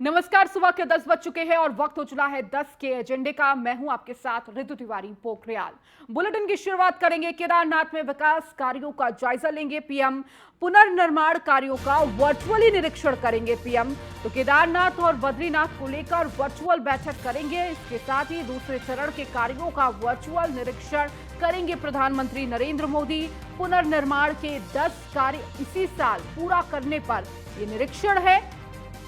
नमस्कार। सुबह के 10 बज चुके हैं और वक्त हो चला है 10 के एजेंडे का। मैं हूं आपके साथ ऋतु तिवारी पोखरियाल। बुलेटिन की शुरुआत करेंगे। केदारनाथ में विकास कार्यों का जायजा लेंगे पीएम। पुनर्निर्माण कार्यों का वर्चुअली निरीक्षण करेंगे पीएम। तो केदारनाथ और बद्रीनाथ को लेकर वर्चुअल बैठक करेंगे। इसके साथ ही दूसरे चरण के कार्यों का वर्चुअल निरीक्षण करेंगे प्रधानमंत्री नरेंद्र मोदी। पुनर्निर्माण के 10 कार्य इसी साल पूरा करने पर यह निरीक्षण है।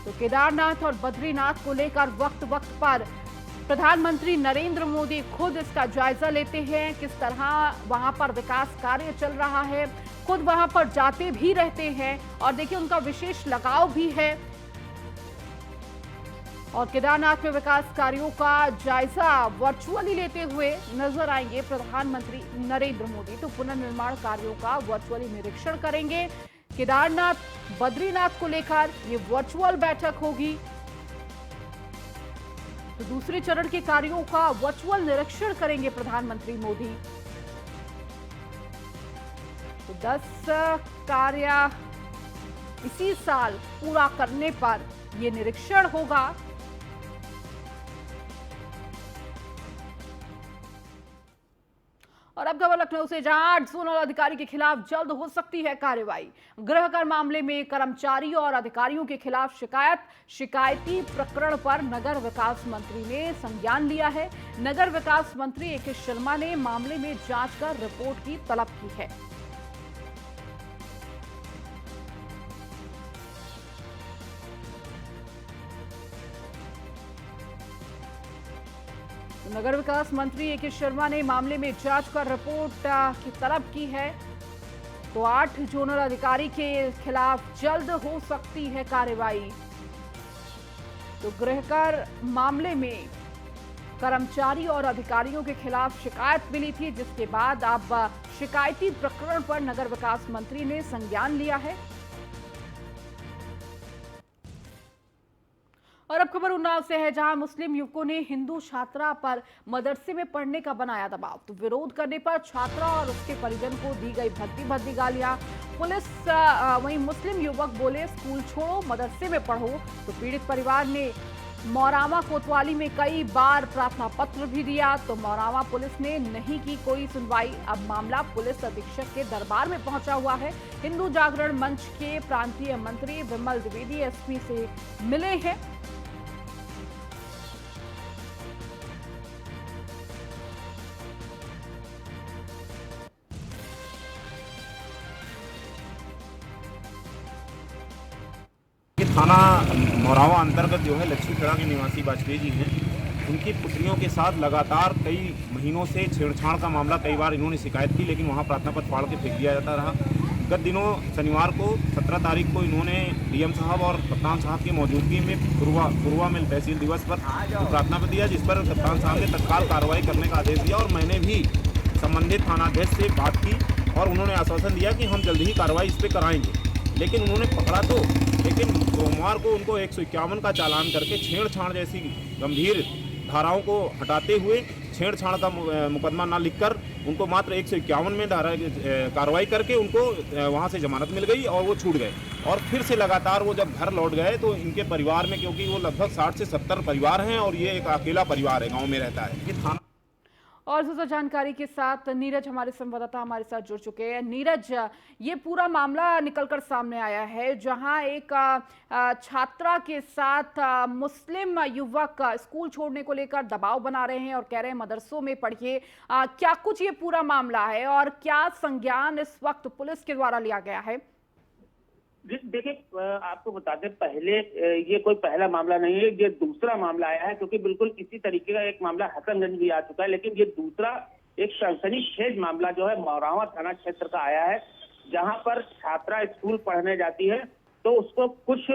तो केदारनाथ और बद्रीनाथ को लेकर वक्त वक्त पर प्रधानमंत्री नरेंद्र मोदी खुद इसका जायजा लेते हैं। किस तरह वहां पर विकास कार्य चल रहा है, खुद वहां पर जाते भी रहते हैं और देखिए उनका विशेष लगाव भी है। और केदारनाथ में विकास कार्यों का जायजा वर्चुअली लेते हुए नजर आएंगे प्रधानमंत्री नरेंद्र मोदी। तो पुनर्निर्माण कार्यों का वर्चुअली निरीक्षण करेंगे। केदारनाथ बद्रीनाथ को लेकर ये वर्चुअल बैठक होगी। तो दूसरे चरण के कार्यों का वर्चुअल निरीक्षण करेंगे प्रधानमंत्री मोदी। तो 10 कार्य इसी साल पूरा करने पर यह निरीक्षण होगा। और अब खबर लखनऊ से, जहां 8 जोनल अधिकारी के खिलाफ जल्द हो सकती है कार्रवाई। गृह कर मामले में कर्मचारियों और अधिकारियों के खिलाफ शिकायती प्रकरण पर नगर विकास मंत्री ने संज्ञान लिया है। नगर विकास मंत्री ए.के. शर्मा ने मामले में जांच कर रिपोर्ट की तलब की है। नगर विकास मंत्री ए.के. शर्मा ने मामले में जांच कर रिपोर्ट की तलब की है। तो 8 जोनल अधिकारी के खिलाफ जल्द हो सकती है कार्रवाई। तो गृहकर मामले में कर्मचारी और अधिकारियों के खिलाफ शिकायत मिली थी, जिसके बाद अब शिकायती प्रकरण पर नगर विकास मंत्री ने संज्ञान लिया है। और अब खबर उन्नाव से है, जहां मुस्लिम युवकों ने हिंदू छात्रा पर मदरसे में पढ़ने का बनाया दबाव। तो विरोध करने पर छात्रा और उसके परिजन को दी गई भद्दी गालियां। पुलिस वहीं मुस्लिम युवक बोले स्कूल छोड़ो, मदरसे में पढ़ो। तो पीड़ित परिवार ने मौरावा कोतवाली में कई बार प्रार्थना पत्र भी दिया। तो मौरावा पुलिस ने नहीं की कोई सुनवाई। अब मामला पुलिस अधीक्षक के दरबार में पहुंचा हुआ है। हिंदू जागरण मंच के प्रांतीय मंत्री विमल द्विवेदी एसपी से मिले हैं। थाना मोरावा अंतर्गत जो है लक्ष्मीखेड़ा के निवासी वाजपेयी जी हैं, उनकी पुत्रियों के साथ लगातार कई महीनों से छेड़छाड़ का मामला कई बार इन्होंने शिकायत की, लेकिन वहां प्रार्थना पत्र फाड़ के फेंक दिया जाता रहा। गत दिनों शनिवार को 17 तारीख को इन्होंने डीएम साहब और कप्तान साहब की मौजूदगी में पूर्वा में तहसील दिवस पर प्रार्थना पत्र दिया, जिस पर कप्तान साहब ने तत्काल कार्रवाई करने का आदेश दिया। और मैंने भी संबंधित थानाध्यक्ष से बात की और उन्होंने आश्वासन दिया कि हम जल्दी ही कार्रवाई इस पर कराएंगे। लेकिन उन्होंने पकड़ा तो, लेकिन सोमवार को उनको 151 का चालान करके छेड़छाड़ जैसी गंभीर धाराओं को हटाते हुए छेड़छाड़ का मुकदमा ना लिखकर उनको मात्र 151 में कार्रवाई करके उनको वहां से जमानत मिल गई और वो छूट गए। और फिर से लगातार वो जब घर लौट गए तो इनके परिवार में, क्योंकि वो लगभग 60 से 70 परिवार हैं और ये एक अकेला परिवार है, गाँव में रहता है। ये थाना और ज्यादा जानकारी के साथ नीरज हमारे संवाददाता हमारे साथ जुड़ चुके हैं। नीरज, ये पूरा मामला निकलकर सामने आया है, जहां एक छात्रा के साथ मुस्लिम युवक स्कूल छोड़ने को लेकर दबाव बना रहे हैं और कह रहे हैं मदरसों में पढ़िए। क्या कुछ ये पूरा मामला है और क्या संज्ञान इस वक्त पुलिस के द्वारा लिया गया है? देखिए, आपको बता दें, पहले ये कोई पहला मामला नहीं है, ये दूसरा मामला आया है, क्योंकि बिल्कुल इसी तरीके का एक मामला हसनगंज भी आ चुका है। लेकिन ये दूसरा एक सनसनीखेज मामला जो है मौरावा थाना क्षेत्र का आया है, जहां पर छात्रा स्कूल पढ़ने जाती है तो उसको कुछ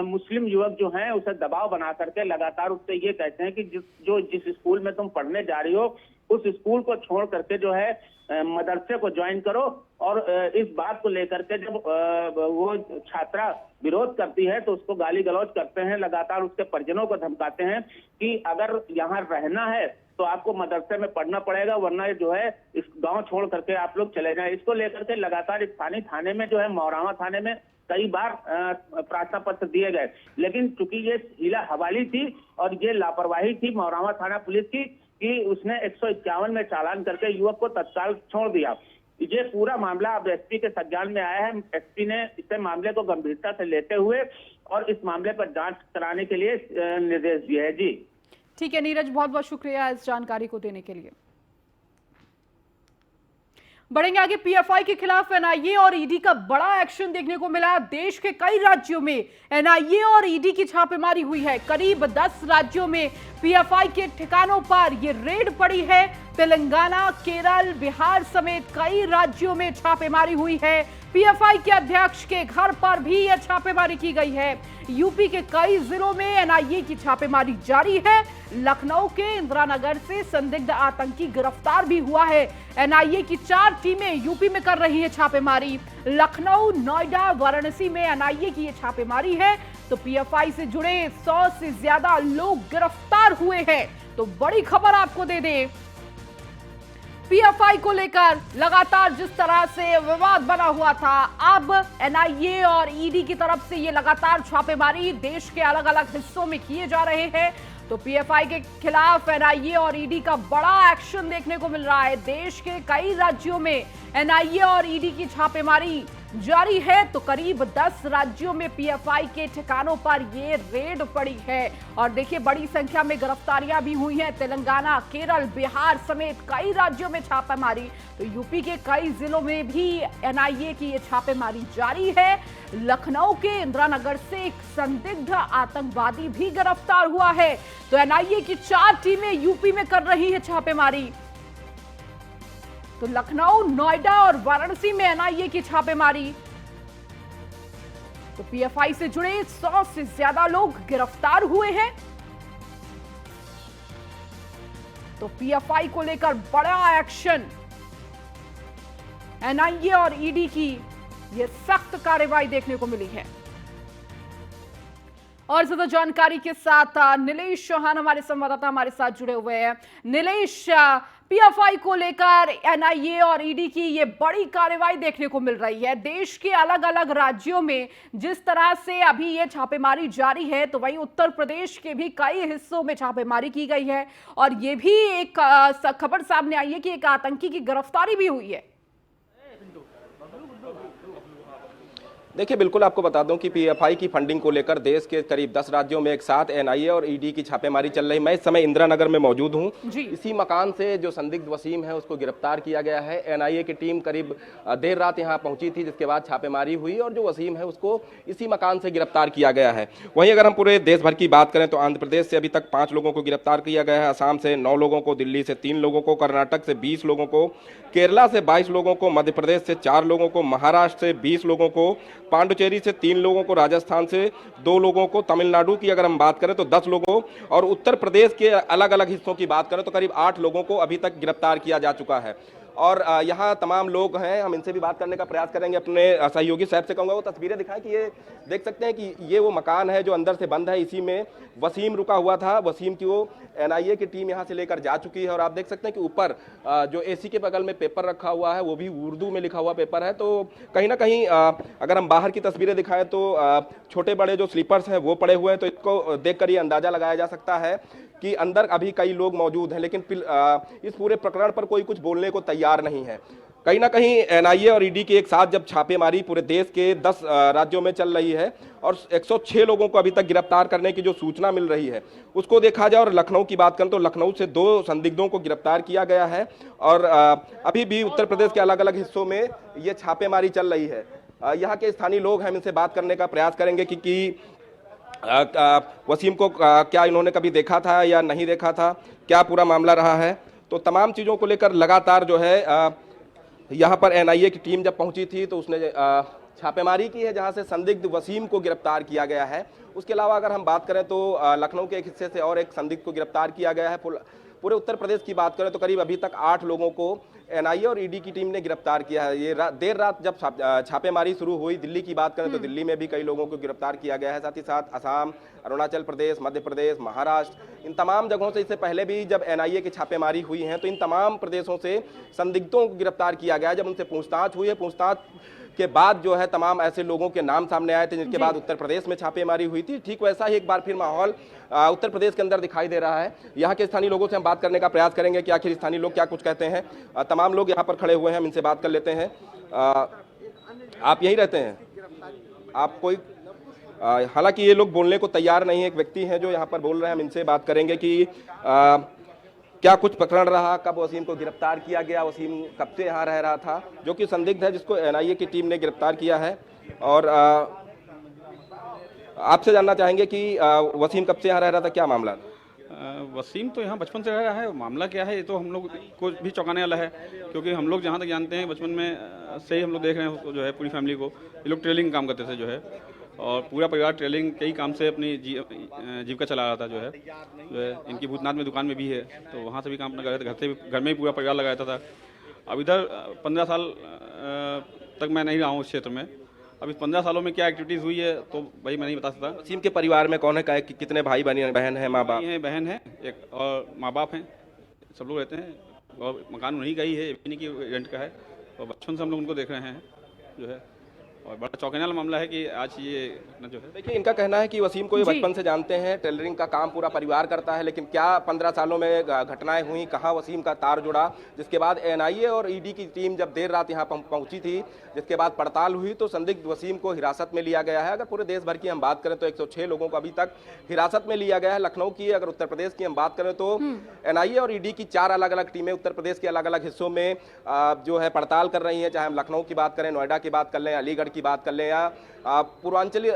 मुस्लिम युवक जो हैं उसे दबाव बना करके लगातार उससे ये कहते हैं कि जिस स्कूल में तुम पढ़ने जा रही हो उस स्कूल को छोड़ करके जो है मदरसे को ज्वाइन करो। और इस बात को लेकर के जब वो छात्रा विरोध करती है तो उसको गाली गलौज करते हैं, लगातार उसके परिजनों को धमकाते हैं कि अगर यहाँ रहना है तो आपको मदरसे में पढ़ना पड़ेगा, वरना जो है इस गांव छोड़ करके आप लोग चले जाएं। इसको लेकर के लगातार स्थानीय थाने में जो है मौरावा थाने में कई बार प्रार्थना पत्र दिए गए, लेकिन चूंकि ये हीला हवाली थी और ये लापरवाही थी मौरावा थाना पुलिस की कि उसने 151 में चालान करके युवक को तत्काल छोड़ दिया। ये पूरा मामला अब एसपी के संज्ञान में आया है। एसपी ने इस मामले को गंभीरता से लेते हुए और इस मामले पर जांच कराने के लिए निर्देश दिए हैं। जी ठीक है नीरज, बहुत बहुत शुक्रिया इस जानकारी को देने के लिए। बढ़ेंगे आगे। पीएफआई के खिलाफ एनआईए और ईडी का बड़ा एक्शन देखने को मिला। देश के कई राज्यों में एनआईए और ईडी की छापेमारी हुई है। करीब 10 राज्यों में पीएफआई के ठिकानों पर यह रेड पड़ी है। तेलंगाना, केरल, बिहार समेत कई राज्यों में छापेमारी हुई है। पीएफआई के अध्यक्ष के घर पर भी यह छापेमारी की गई है। यूपी के कई जिलों में एनआईए की छापेमारी जारी है। लखनऊ के इंदिरानगर से संदिग्ध आतंकी गिरफ्तार भी हुआ है। एनआईए की 4 टीमें यूपी में कर रही है छापेमारी। लखनऊ, नोएडा, वाराणसी में एनआईए की ये छापेमारी है। तो पीएफआई से जुड़े 100 से ज्यादा लोग गिरफ्तार हुए हैं। तो बड़ी खबर आपको दे दें, पीएफआई को लेकर लगातार जिस तरह से विवाद बना हुआ था, अब एनआईए और ईडी की तरफ से ये लगातार छापेमारी देश के अलग अलग हिस्सों में किए जा रहे हैं। तो पीएफआई के खिलाफ एनआईए और ईडी का बड़ा एक्शन देखने को मिल रहा है। देश के कई राज्यों में एनआईए और ईडी की छापेमारी जारी है। तो करीब 10 राज्यों में पीएफआई के ठिकानों पर ये रेड पड़ी है और देखिए बड़ी संख्या में गिरफ्तारियां भी हुई हैं। तेलंगाना, केरल, बिहार समेत कई राज्यों में छापेमारी। तो यूपी के कई जिलों में भी एनआईए की ये छापेमारी जारी है। लखनऊ के इंदिरानगर से एक संदिग्ध आतंकवादी भी गिरफ्तार हुआ है। तो एनआईए की 4 टीमें यूपी में कर रही है छापेमारी। तो लखनऊ, नोएडा और वाराणसी में एनआईए की छापेमारी। तो पीएफआई से जुड़े 100 से ज्यादा लोग गिरफ्तार हुए हैं। तो पीएफआई को लेकर बड़ा एक्शन, एनआईए और ईडी की यह सख्त कार्रवाई देखने को मिली है। और ज्यादा जानकारी के साथ नीलेश चौहान हमारे संवाददाता हमारे साथ जुड़े हुए हैं। नीलेश, पीएफआई को लेकर एनआईए और ईडी की ये बड़ी कार्रवाई देखने को मिल रही है। देश के अलग अलग राज्यों में जिस तरह से अभी ये छापेमारी जारी है, तो वहीं उत्तर प्रदेश के भी कई हिस्सों में छापेमारी की गई है और ये भी एक खबर सामने आई है कि एक आतंकी की गिरफ्तारी भी हुई है। देखिए, बिल्कुल आपको बता दूं कि पीएफआई की फंडिंग को लेकर देश के करीब 10 राज्यों में एक साथ एनआईए और ईडी की छापेमारी चल रही। मैं इस समय इंदिरानगर में मौजूद हूं। इसी मकान से जो संदिग्ध वसीम है उसको गिरफ्तार किया गया है। एनआईए की टीम करीब देर रात यहां पहुंची थी, जिसके बाद छापेमारी हुई और जो वसीम है उसको इसी मकान से गिरफ्तार किया गया है। वहीं अगर हम पूरे देश भर की बात करें तो आंध्र प्रदेश से अभी तक 5 लोगों को गिरफ्तार किया गया है, असम से 9 लोगों को, दिल्ली से 3 लोगों को, कर्नाटक से 20 लोगों को, केरला से 22 लोगों को, मध्य प्रदेश से 4 लोगों को, महाराष्ट्र से 20 लोगों को, पांडुचेरी से 3 लोगों को, राजस्थान से 2 लोगों को, तमिलनाडु की अगर हम बात करें तो 10 लोगों को और उत्तर प्रदेश के अलग अलग हिस्सों की बात करें तो करीब 8 लोगों को अभी तक गिरफ्तार किया जा चुका है। और यहाँ तमाम लोग हैं, हम इनसे भी बात करने का प्रयास करेंगे। अपने सहयोगी साहब से कहूँगा वो तस्वीरें दिखाएं कि ये देख सकते हैं कि ये वो मकान है जो अंदर से बंद है। इसी में वसीम रुका हुआ था। वसीम की वो एनआईए की टीम यहाँ से लेकर जा चुकी है और आप देख सकते हैं कि ऊपर जो एसी के बगल में पेपर रखा हुआ है वो भी उर्दू में लिखा हुआ पेपर है। तो कहीं ना कहीं अगर हम बाहर की तस्वीरें दिखाएं तो छोटे बड़े जो स्लीपर्स हैं वो पड़े हुए हैं। तो इसको देखकर ये अंदाजा लगाया जा सकता है कि अंदर अभी कई लोग मौजूद हैं, लेकिन इस पूरे प्रकरण पर कोई कुछ बोलने को तैयार नहीं है। कहीं ना कहीं एनआईए और ईडी की एक साथ जब छापेमारी पूरे देश के 10 राज्यों में चल रही है और 106 लोगों को अभी तक गिरफ्तार करने की जो सूचना मिल रही है उसको देखा जाए और लखनऊ की बात करें तो लखनऊ से 2 संदिग्धों को गिरफ्तार किया गया है और अभी भी उत्तर प्रदेश के अलग अलग हिस्सों में ये छापेमारी चल रही है। यहाँ के स्थानीय लोग हैं, इनसे बात करने का प्रयास करेंगे कि वसीम को क्या इन्होंने कभी देखा था या नहीं देखा था, क्या पूरा मामला रहा है। तो तमाम चीज़ों को लेकर लगातार जो है यहाँ पर एनआईए की टीम जब पहुंची थी तो उसने छापेमारी की है जहां से संदिग्ध वसीम को गिरफ्तार किया गया है। उसके अलावा अगर हम बात करें तो लखनऊ के एक हिस्से से और एक संदिग्ध को गिरफ्तार किया गया है। पूरे उत्तर प्रदेश की बात करें तो करीब अभी तक 8 लोगों को एनआईए और ईडी की टीम ने गिरफ्तार किया है। ये देर रात जब छापेमारी शुरू हुई, दिल्ली की बात करें तो दिल्ली में भी कई लोगों को गिरफ्तार किया गया है। साथ ही साथ असम, अरुणाचल प्रदेश, मध्य प्रदेश, महाराष्ट्र, इन तमाम जगहों से इससे पहले भी जब एनआईए की छापेमारी हुई है तो इन तमाम प्रदेशों से संदिग्धों को गिरफ्तार किया गया है। जब उनसे पूछताछ हुई है, पूछताछ के बाद जो है तमाम ऐसे लोगों के नाम सामने आए थे जिनके बाद उत्तर प्रदेश में छापेमारी हुई थी। ठीक वैसा ही एक बार फिर माहौल उत्तर प्रदेश के अंदर दिखाई दे रहा है। यहाँ के स्थानीय लोगों से हम बात करने का प्रयास करेंगे कि आखिर स्थानीय लोग क्या कुछ कहते हैं। तमाम लोग यहाँ पर खड़े हुए हैं, हम इनसे बात कर लेते हैं। आप यहीं रहते हैं? आप कोई हालांकि ये लोग बोलने को तैयार नहीं है। एक व्यक्ति है जो यहाँ पर बोल रहे हैं, हम इनसे बात करेंगे कि क्या कुछ प्रकरण रहा, कब वसीम को गिरफ्तार किया गया, वसीम कब से यहाँ रह रहा था, जो कि संदिग्ध है जिसको एनआईए की टीम ने गिरफ्तार किया है। और आपसे जानना चाहेंगे कि वसीम कब से यहाँ रह रहा था, क्या मामला? वसीम तो यहाँ बचपन से रह रहा है। मामला क्या है ये तो हम लोग को भी चौंकाने वाला है, क्योंकि हम लोग जहाँ तक जानते हैं बचपन में से ही हम लोग देख रहे हैं उसको, जो है पूरी फैमिली को। ये लोग ट्रेलिंग काम करते थे जो है, और पूरा परिवार ट्रेलिंग के ही काम से अपनी जीविका चला रहा था जो है इनकी भूतनाथ में दुकान में भी है, तो वहाँ से भी काम अपना कर रहे थे। घर से भी, घर में ही पूरा परिवार लगा रहता था। अब इधर 15 साल तक मैं नहीं रहा हूँ इस क्षेत्र में। अब इस 15 सालों में क्या एक्टिविटीज़ हुई है तो भाई मैं नहीं बता सकता। वसीम के परिवार में कौन है, कितने भाई बहन है, माँ बाप हैं? बहन है एक, और माँ बाप हैं, सब लोग रहते हैं। और मकान उन्हीं का ही है, नहीं कि रेंट का है। और बचपन से हम लोग उनको देख रहे हैं जो है, और बड़ा चौंकाने वाला मामला है कि आज ये घटना जो है। देखिए, इनका कहना है कि वसीम को ये बचपन से जानते हैं, टेलरिंग का काम पूरा परिवार करता है, लेकिन क्या 15 सालों में घटनाएं हुई, कहाँ वसीम का तार जुड़ा, जिसके बाद एनआईए और ईडी की टीम जब देर रात यहाँ पहुंची थी, जिसके बाद पड़ताल हुई तो संदिग्ध वसीम को हिरासत में लिया गया है। अगर पूरे देश भर की हम बात करें तो 106 लोगों को अभी तक हिरासत में लिया गया है। लखनऊ की, अगर उत्तर प्रदेश की हम बात करें तो एनआईए और ईडी की 4 अलग अलग टीमें उत्तर प्रदेश के अलग अलग हिस्सों में जो है पड़ताल कर रही हैं। चाहे हम लखनऊ की बात करें, नोएडा की बात कर लें, अलीगढ़ की बात कर लें, या पूर्वांचली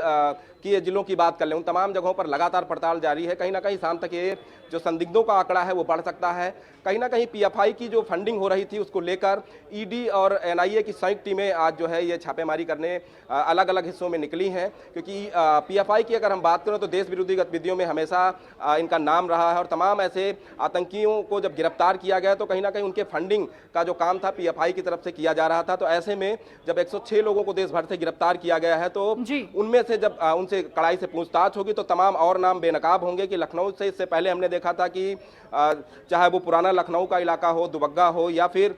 की जिलों की बात कर लें, उन तमाम जगहों पर लगातार पड़ताल जारी है। कहीं ना कहीं शाम तक ये जो संदिग्धों का आंकड़ा है वो बढ़ सकता है। कहीं ना कहीं पीएफआई की जो फंडिंग हो रही थी उसको लेकर ईडी और एनआईए की संयुक्त टीमें आज जो है ये छापेमारी करने अलग अलग हिस्सों में निकली हैं, क्योंकि पीएफआई की अगर हम बात करें तो देश विरोधी गतिविधियों में हमेशा इनका नाम रहा है। और तमाम ऐसे आतंकियों को जब गिरफ्तार किया गया तो कहीं ना कहीं उनके फंडिंग का जो काम था पीएफआई की तरफ से किया जा रहा था। तो ऐसे में जब 106 लोगों को देश भर से गिरफ्तार किया गया है तो उनमें से जब उनसे कड़ाई से पूछताछ होगी तो तमाम और नाम बेनकाब होंगे। कि लखनऊ से इससे पहले हमने देखा था कि चाहे वो पुराना लखनऊ का इलाका हो, दुबग्गा हो, या फिर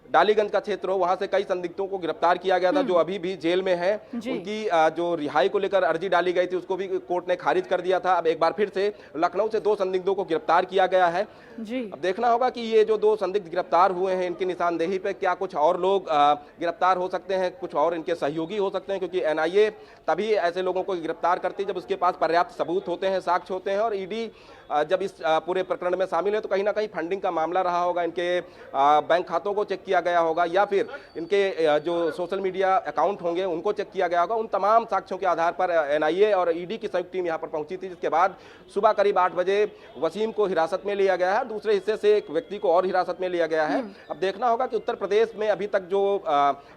डालीगंज का क्षेत्र हो, वहां से कई संदिग्धों को गिरफ्तार किया गया था जो अभी भी जेल में है। उनकी जो रिहाई को लेकर अर्जी डाली गई थी उसको भी कोर्ट ने खारिज कर दिया था। अब एक बार फिर से लखनऊ से 2 संदिग्धों को गिरफ्तार किया गया है। अब देखना होगा कि ये जो 2 संदिग्ध गिरफ्तार हुए हैं इनकी निशानदेही पे क्या कुछ और लोग गिरफ्तार हो सकते हैं, कुछ और इनके सहयोगी हो सकते हैं, क्योंकि एनआईए तभी ऐसे लोगों को गिरफ्तार करती है जब उसके पास पर्याप्त सबूत होते हैं, साक्ष्य होते हैं। और ईडी जब इस पूरे प्रकरण में शामिल है तो कहीं ना कहीं फंडिंग का मामला रहा होगा, इनके बैंक खातों को चेक किया गया होगा, या फिर इनके जो सोशल मीडिया अकाउंट होंगे उनको चेक किया गया होगा। उन तमाम साक्ष्यों के आधार पर एनआईए और ईडी की संयुक्त टीम यहाँ पर पहुंची थी, जिसके बाद सुबह करीब 8 बजे वसीम को हिरासत में लिया गया है। दूसरे हिस्से से एक व्यक्ति को और हिरासत में लिया गया है। अब देखना होगा कि उत्तर प्रदेश में अभी तक जो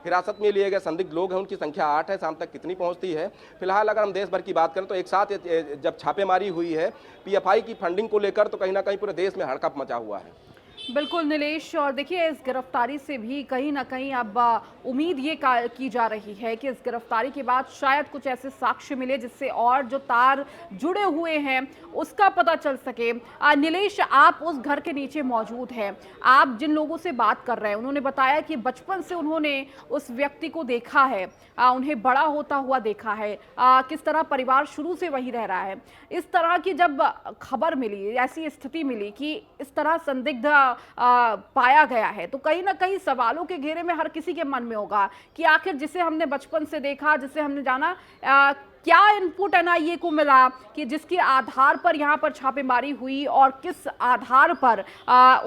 हिरासत में लिए गए संदिग्ध लोग हैं उनकी संख्या 8 है, शाम तक कितनी पहुंचती है। फिलहाल अगर हम देश भर की बात करें तो एक साथ जब छापेमारी हुई है पीएफआई की फंडिंग को लेकर तो कहीं ना कहीं पूरे देश में हड़कंप मचा हुआ है। बिल्कुल नीलेश, और देखिए इस गिरफ्तारी से भी कहीं ना कहीं अब उम्मीद ये की जा रही है कि इस गिरफ्तारी के बाद शायद कुछ ऐसे साक्ष्य मिले जिससे और जो तार जुड़े हुए हैं उसका पता चल सके। नीलेश, आप उस घर के नीचे मौजूद हैं, आप जिन लोगों से बात कर रहे हैं उन्होंने बताया कि बचपन से उन्होंने उस व्यक्ति को देखा है, उन्हें बड़ा होता हुआ देखा है, किस तरह परिवार शुरू से वही रह रहा है। इस तरह की जब खबर मिली, ऐसी स्थिति मिली कि इस तरह संदिग्ध पाया गया है तो कहीं ना कहीं सवालों के घेरे में हर किसी के मन में होगा कि आखिर जिसे हमने बचपन से देखा, जिसे हमने जाना, क्या इनपुट एनआईए को मिला कि जिसके आधार पर यहाँ पर छापेमारी हुई और किस आधार पर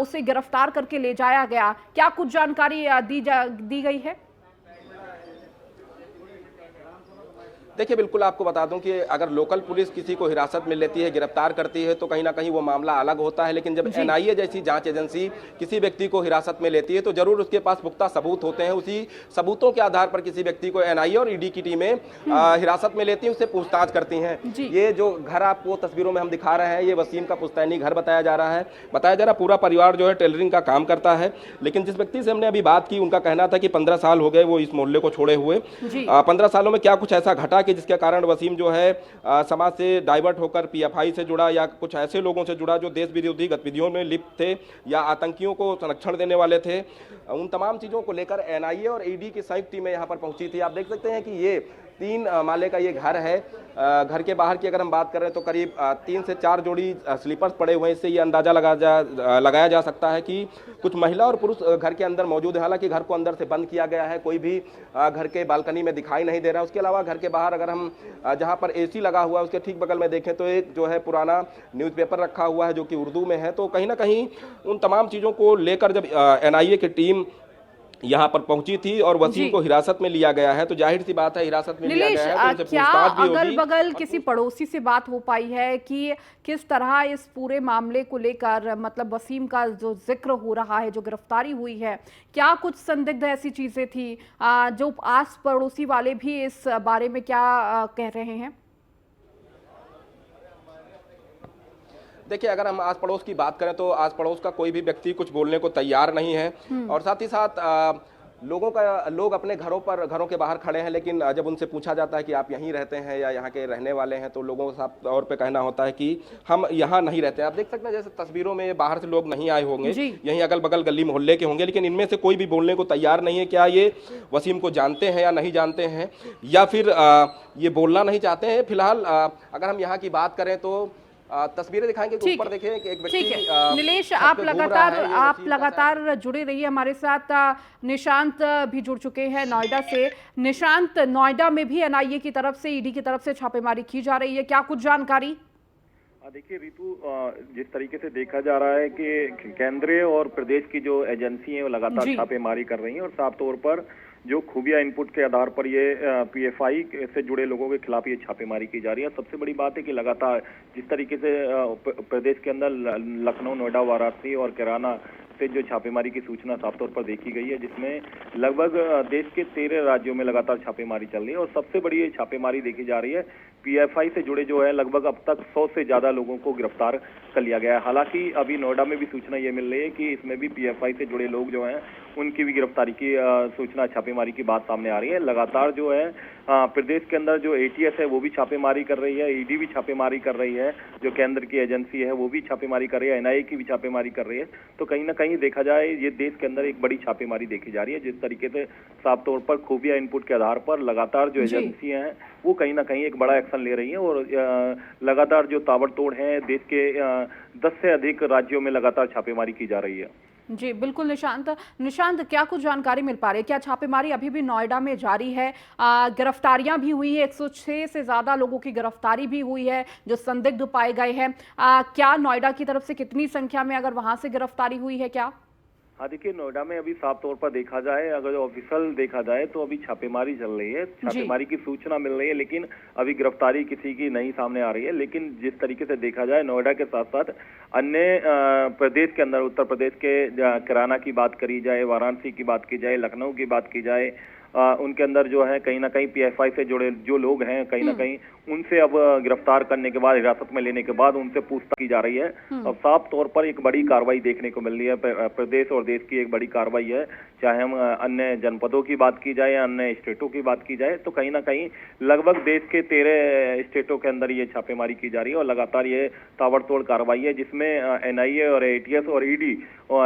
उसे गिरफ्तार करके ले जाया गया, क्या कुछ जानकारी दी गई है? देखिए, बिल्कुल आपको बता दूं कि अगर लोकल पुलिस किसी को हिरासत में लेती है, गिरफ्तार करती है तो कहीं ना कहीं वो मामला अलग होता है, लेकिन जब एनआईए जैसी जांच एजेंसी किसी व्यक्ति को हिरासत में लेती है तो जरूर उसके पास पुख्ता सबूत होते हैं। उसी सबूतों के आधार पर किसी व्यक्ति को एनआईए और ईडी की टीमें हिरासत में लेती हैं, उससे पूछताछ करती हैं। ये जो घर आपको तस्वीरों में हम दिखा रहे हैं ये वसीम का पुश्तैनी घर बताया जा रहा है। पूरा परिवार जो है टेलरिंग का काम करता है, लेकिन जिस व्यक्ति से हमने अभी बात की उनका कहना था कि 15 साल हो गए वो इस मोहल्ले को छोड़े हुए। 15 सालों में क्या कुछ ऐसा घटा कि जिसके कारण वसीम जो है समाज से डाइवर्ट होकर पीएफआई से जुड़ा या कुछ ऐसे लोगों से जुड़ा जो देश विरोधी गतिविधियों में लिप्त थे या आतंकियों को संरक्षण देने वाले थे। उन तमाम चीज़ों को लेकर एनआईए और ईडी की संयुक्त टीमें यहाँ पर पहुंची थी। आप देख सकते हैं कि ये 3 माले का ये घर है। घर के बाहर की अगर हम बात करें तो करीब 3 से 4 जोड़ी स्लीपर्स पड़े हुए हैं। इससे ये अंदाजा लगाया जा सकता है कि कुछ महिला और पुरुष घर के अंदर मौजूद है। हालांकि घर को अंदर से बंद किया गया है, कोई भी घर के बालकनी में दिखाई नहीं दे रहा है। उसके अलावा घर के बाहर अगर हम जहां पर एसी लगा हुआ है उसके ठीक बगल में देखें तो एक जो है पुराना न्यूज़पेपर रखा हुआ है जो कि उर्दू में है। तो कहीं ना कहीं उन तमाम चीज़ों को लेकर जब एनआईए की टीम यहाँ पर पहुंची थी और वसीम को हिरासत में लिया गया है, तो जाहिर सी बात है हिरासत में लिया गया है तो उनसे क्या पूछताछ भी अगल होगी। बगल किसी पड़ोसी से बात हो पाई है कि किस तरह इस पूरे मामले को लेकर, मतलब वसीम का जो जिक्र हो रहा है, जो गिरफ्तारी हुई है, क्या कुछ संदिग्ध ऐसी चीजें थी जो आस पड़ोसी वाले भी इस बारे में क्या कह रहे हैं? देखिए, अगर हम आस पड़ोस की बात करें तो आस पड़ोस का कोई भी व्यक्ति कुछ बोलने को तैयार नहीं है और साथ ही साथ लोग अपने घरों के बाहर खड़े हैं, लेकिन जब उनसे पूछा जाता है कि आप यहीं रहते हैं या यहाँ के रहने वाले हैं तो लोगों को साफ तौर पे कहना होता है कि हम यहाँ नहीं रहते हैं। आप देख सकते हैं जैसे तस्वीरों में बाहर से लोग नहीं आए होंगे, यहीं अगल बगल गली मोहल्ले के होंगे, लेकिन इनमें से कोई भी बोलने को तैयार नहीं है। क्या ये वसीम को जानते हैं या नहीं जानते हैं या फिर ये बोलना नहीं चाहते हैं। फिलहाल अगर हम यहाँ की बात करें तो तस्वीरें दिखाएंगे कि ऊपर देखें कि एक व्यक्ति नीलेश, आप लगातार जुड़े रहिए हमारे साथ। निशांत भी जुड़ चुके हैं नोएडा से। निशांत, नोएडा में भी एनआईए की तरफ से, ईडी की तरफ से छापेमारी की जा रही है, क्या कुछ जानकारी? देखिए रितु, जिस तरीके से देखा जा रहा है कि केंद्रीय और प्रदेश की जो एजेंसी हैं वो लगातार छापेमारी कर रही हैं और साफ तौर पर जो खुफिया इनपुट के आधार पर ये पीएफआई से जुड़े लोगों के खिलाफ ये छापेमारी की जा रही है। सबसे बड़ी बात है कि लगातार जिस तरीके से प्रदेश के अंदर लखनऊ, नोएडा, वाराणसी और कैराना से जो छापेमारी की सूचना साफ तौर पर देखी गई है, जिसमें लगभग देश के 13 राज्यों में लगातार छापेमारी चल रही है और सबसे बड़ी ये छापेमारी देखी जा रही है पीएफआई से जुड़े जो है लगभग अब तक 100 से ज्यादा लोगों को गिरफ्तार कर लिया गया है। हालांकि अभी नोएडा में भी सूचना ये मिल रही है कि इसमें भी पीएफआई से जुड़े लोग जो हैं उनकी भी गिरफ्तारी की सूचना, छापेमारी की बात सामने आ रही है। लगातार जो है प्रदेश के अंदर जो एटीएस है वो भी छापेमारी कर रही है, ईडी भी छापेमारी कर रही है, जो केंद्र की एजेंसी है वो भी छापेमारी कर रही है, एनआईए की भी छापेमारी कर रही है। तो कहीं ना कहीं देखा जाए ये देश के अंदर एक बड़ी छापेमारी देखी जा रही है। जिस तरीके से साफ तौर पर खुफिया इनपुट के आधार पर लगातार जो एजेंसियां हैं वो कहीं ना कहीं एक बड़ा एक्शन ले रही हैं और लगातार जो ताबड़तोड़ है देश के 10 से अधिक राज्यों में लगातार छापेमारी की जा रही है। जी बिल्कुल निशांत, क्या कुछ जानकारी मिल पा रही है? क्या छापेमारी अभी भी नोएडा में जारी है? गिरफ्तारियां भी हुई है, 106 से ज्यादा लोगों की गिरफ्तारी भी हुई है जो संदिग्ध पाए गए हैं। क्या नोएडा की तरफ से कितनी संख्या में अगर वहां से गिरफ्तारी हुई है क्या? हाँ देखिए, नोएडा में अभी साफ तौर पर देखा जाए, अगर ऑफिशियल देखा जाए तो अभी छापेमारी चल रही है, छापेमारी की सूचना मिल रही है, लेकिन अभी गिरफ्तारी किसी की नहीं सामने आ रही है। लेकिन जिस तरीके से देखा जाए नोएडा के साथ साथ अन्य प्रदेश के अंदर, उत्तर प्रदेश के कैराना की बात करी जाए, वाराणसी की बात की जाए, लखनऊ की बात की जाए, उनके अंदर जो है कहीं ना कहीं पीएफआई से जुड़े जो लोग हैं कहीं ना कहीं उनसे अब गिरफ्तार करने के बाद, हिरासत में लेने के बाद उनसे पूछताछ की जा रही है। अब साफ तौर पर एक बड़ी कार्रवाई देखने को मिल रही है। प्रदेश और देश की एक बड़ी कार्रवाई है, चाहे हम अन्य जनपदों की बात की जाए, अन्य स्टेटों की बात की जाए, तो कहीं ना कहीं लगभग देश के 13 स्टेटों के अंदर ये छापेमारी की जा रही है और लगातार ये ताबड़तोड़ कार्रवाई है जिसमें एनआईए और एटीएस और ईडी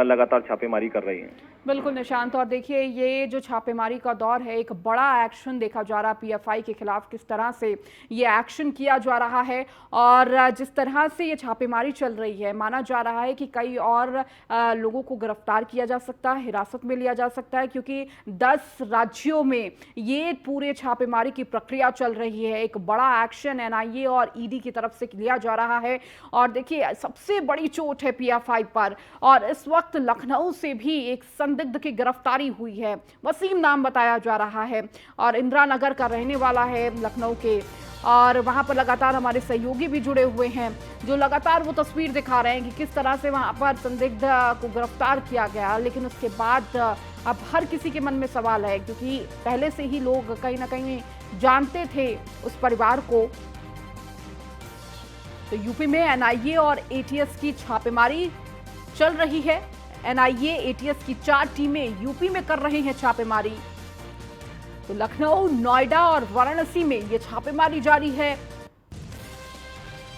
लगातार छापेमारी कर रही है। बिल्कुल निशांत, और देखिए ये जो छापेमारी का दौर है, एक बड़ा एक्शन देखा जा रहा है पीएफआई के खिलाफ, किस तरह से ये एक्शन किया जा रहा है और जिस तरह से ये छापेमारी चल रही है, माना जा रहा है कि कई और लोगों को गिरफ्तार किया जा सकता है, हिरासत में लिया जा सकता है, क्योंकि 10 राज्यों में ये पूरे छापेमारी की प्रक्रिया चल रही है। एक बड़ा एक्शन एनआईए और ईडी की तरफ से लिया जा रहा है और देखिए सबसे बड़ी चोट है पीएफआई पर। और इस वक्त लखनऊ से भी एक संदिग्ध की गिरफ्तारी हुई है, वसीम नाम बताया जा रहा है और इंदिरा नगर का रहने वाला है लखनऊ के, और वहां पर लगातार हमारे सहयोगी भी जुड़े हुए हैं जो लगातार वो तस्वीर दिखा रहे हैं कि किस तरह से वहां पर संदिग्ध को गिरफ्तार किया गया। लेकिन उसके बाद अब हर किसी के मन में सवाल है, क्योंकि पहले से ही लोग कहीं ना कहीं जानते थे उस परिवार को। तो यूपी में एनआईए और एटीएस की छापेमारी चल रही है। एनआईए एटीएस की 4 टीमें यूपी में कर रहे हैं छापेमारी। तो लखनऊ, नोएडा और वाराणसी में ये छापेमारी जारी है।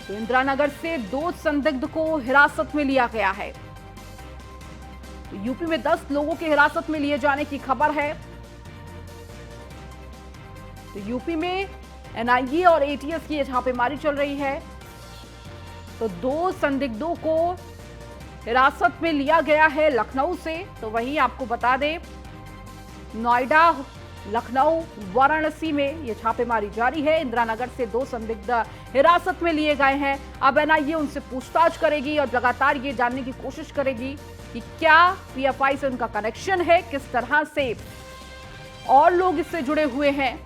तो इंदिरा नगर से 2 संदिग्ध को हिरासत में लिया गया है। तो यूपी में 10 लोगों के हिरासत में लिए जाने की खबर है। तो यूपी में एनआईए और एटीएस की छापेमारी चल रही है। तो 2 संदिग्धों को हिरासत में लिया गया है लखनऊ से। तो वहीं आपको बता दें, नोएडा, लखनऊ, वाराणसी में यह छापेमारी जारी है। इंदिरा नगर से 2 संदिग्ध हिरासत में लिए गए हैं। अब एनआईए उनसे पूछताछ करेगी और लगातार ये जानने की कोशिश करेगी कि क्या पीएफआई से उनका कनेक्शन है, किस तरह से और लोग इससे जुड़े हुए हैं।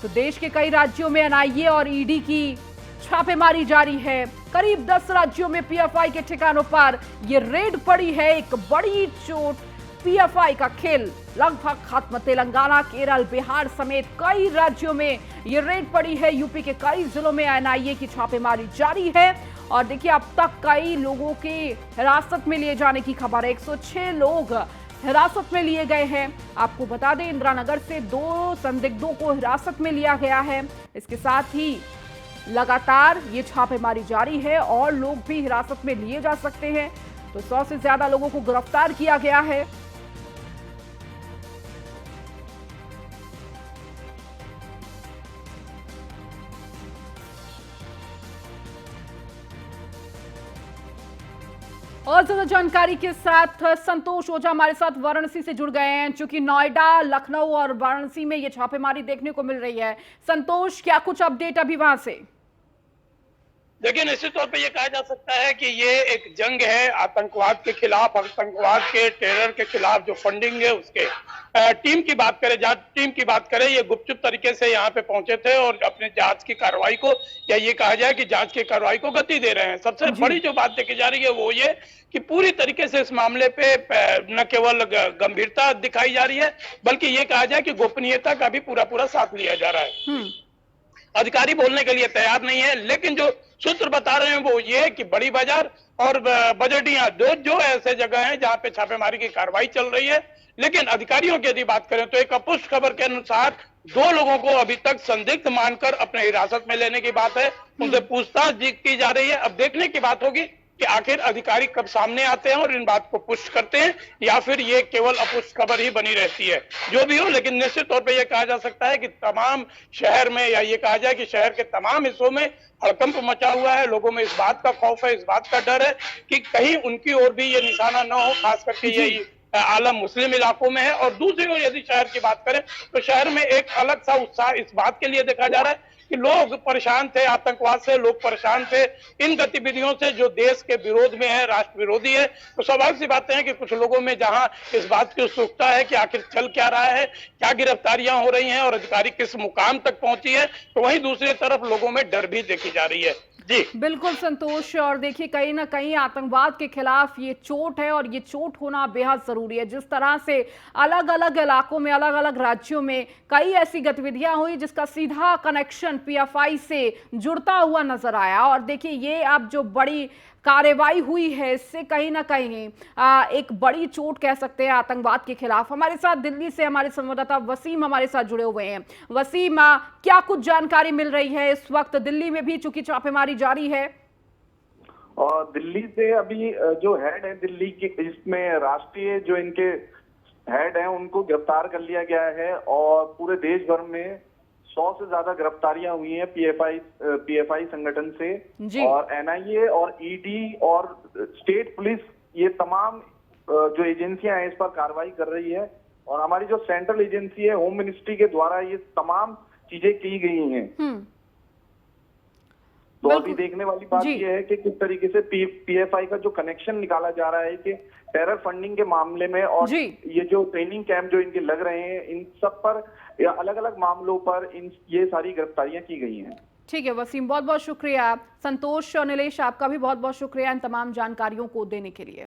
तो देश के कई राज्यों में एनआईए और ईडी की छापेमारी जारी है। करीब 10 राज्यों में पीएफआई के ठिकानों पर यह रेड पड़ी है। एक बड़ी चोट पीएफआई का खेल लगभग खत्म। तेलंगाना, केरल, बिहार समेत कई राज्यों में यह रेड पड़ी है। यूपी के कई जिलों में एनआईए की छापेमारी जारी है। और देखिए, अब तक कई लोगों के हिरासत में लिए जाने की खबर है। 106 लोग हिरासत में लिए गए हैं। आपको बता दें, इंदिरा नगर से 2 संदिग्धों को हिरासत में लिया गया है। इसके साथ ही लगातार ये छापेमारी जारी है और लोग भी हिरासत में लिए जा सकते हैं। तो 100 से ज्यादा लोगों को गिरफ्तार किया गया है। और ज्यादा जानकारी के साथ संतोष ओझा हमारे साथ वाराणसी से जुड़ गए हैं। चूंकि नोएडा, लखनऊ और वाराणसी में ये छापेमारी देखने को मिल रही है। संतोष, क्या कुछ अपडेट अभी वहां से? देखिए, निश्चित तौर पे ये कहा जा सकता है कि ये एक जंग है आतंकवाद के खिलाफ, आतंकवाद के, टेरर के खिलाफ जो फंडिंग है उसके। टीम की बात करें, जांच टीम की बात करें, ये गुपचुप तरीके से यहाँ पे पहुंचे थे और अपने जांच की कार्रवाई को, या ये कहा जाए कि जांच की कार्रवाई को गति दे रहे हैं। सबसे बड़ी जो बात देखी जा रही है वो ये कि पूरी तरीके से इस मामले पे न केवल गंभीरता दिखाई जा रही है, बल्कि ये कहा जाए कि गोपनीयता का भी पूरा साथ लिया जा रहा है। अधिकारी बोलने के लिए तैयार नहीं है, लेकिन जो सूत्र बता रहे हैं वो ये है कि बड़ी बाजार और बजटियां जो ऐसे जगह हैं जहां पे छापेमारी की कार्रवाई चल रही है। लेकिन अधिकारियों की यदि बात करें तो एक अपुष्ट खबर के अनुसार 2 लोगों को अभी तक संदिग्ध मानकर अपने हिरासत में लेने की बात है। उनसे पूछताछ की जा रही है। अब देखने की बात होगी कि आखिर अधिकारी कब सामने आते हैं और इन बात को पुष्ट करते हैं, या फिर ये केवल अपुष्ट खबर ही बनी रहती है। जो भी हो, लेकिन निश्चित तौर पे ये कहा जा सकता है कि तमाम शहर में, या ये कहा जाए कि शहर के तमाम हिस्सों में हड़कंप मचा हुआ है। लोगों में इस बात का खौफ है, इस बात का डर है कि कहीं उनकी ओर भी ये निशाना न हो, खास करके ये आलम मुस्लिम इलाकों में है। और दूसरी ओर यदि शहर की बात करें तो शहर में एक अलग सा उत्साह इस बात के लिए देखा जा रहा है कि लोग परेशान थे आतंकवाद से, लोग परेशान थे इन गतिविधियों से जो देश के विरोध में है, राष्ट्र विरोधी है। तो स्वाभाविक सी बातें हैं कि कुछ लोगों में जहां इस बात की उत्सुकता है कि आखिर चल क्या रहा है, क्या गिरफ्तारियां हो रही हैं और अधिकारी किस मुकाम तक पहुंची है, तो वहीं दूसरी तरफ लोगों में डर भी देखी जा रही है। जी बिल्कुल संतोष, और देखिए, कहीं ना कहीं आतंकवाद के खिलाफ ये चोट है और ये चोट होना बेहद जरूरी है। जिस तरह से अलग अलग इलाकों में, अलग अलग राज्यों में कई ऐसी गतिविधियां हुई जिसका सीधा कनेक्शन पीएफआई से जुड़ता हुआ नजर आया। और देखिए, ये अब जो बड़ी कार्रवाई हुई है, इससे कहीं ना कहीं एक बड़ी चोट कह सकते हैं आतंकवाद के खिलाफ। हमारे साथ दिल्ली से हमारे संवाददाता वसीम हमारे साथ जुड़े हुए हैं। वसीम, क्या कुछ जानकारी मिल रही है इस वक्त दिल्ली में भी, चूंकि छापेमारी जारी है? और दिल्ली से अभी जो हेड है दिल्ली के, इसमें राष्ट्रीय जो इनके हेड हैं उनको गिरफ्तार कर लिया गया है। और पूरे देश भर में 100 से ज्यादा गिरफ्तारियां हुई हैं पीएफआई संगठन से। और एनआईए और ईडी और स्टेट पुलिस, ये तमाम जो एजेंसियां हैं इस पर कार्रवाई कर रही है। और हमारी जो सेंट्रल एजेंसी है, होम मिनिस्ट्री के द्वारा ये तमाम चीजें की गई हैं। तो अभी देखने वाली बात यह है कि किस तरीके से पीएफआई का जो कनेक्शन निकाला जा रहा है कि टेरर फंडिंग के मामले में, और ये जो ट्रेनिंग कैंप जो इनके लग रहे हैं, इन सब पर या अलग अलग मामलों पर ये सारी गिरफ्तारियां की गई हैं। ठीक है वसीम, बहुत बहुत शुक्रिया। संतोष और नीलेश, आपका भी बहुत बहुत शुक्रिया इन तमाम जानकारियों को देने के लिए।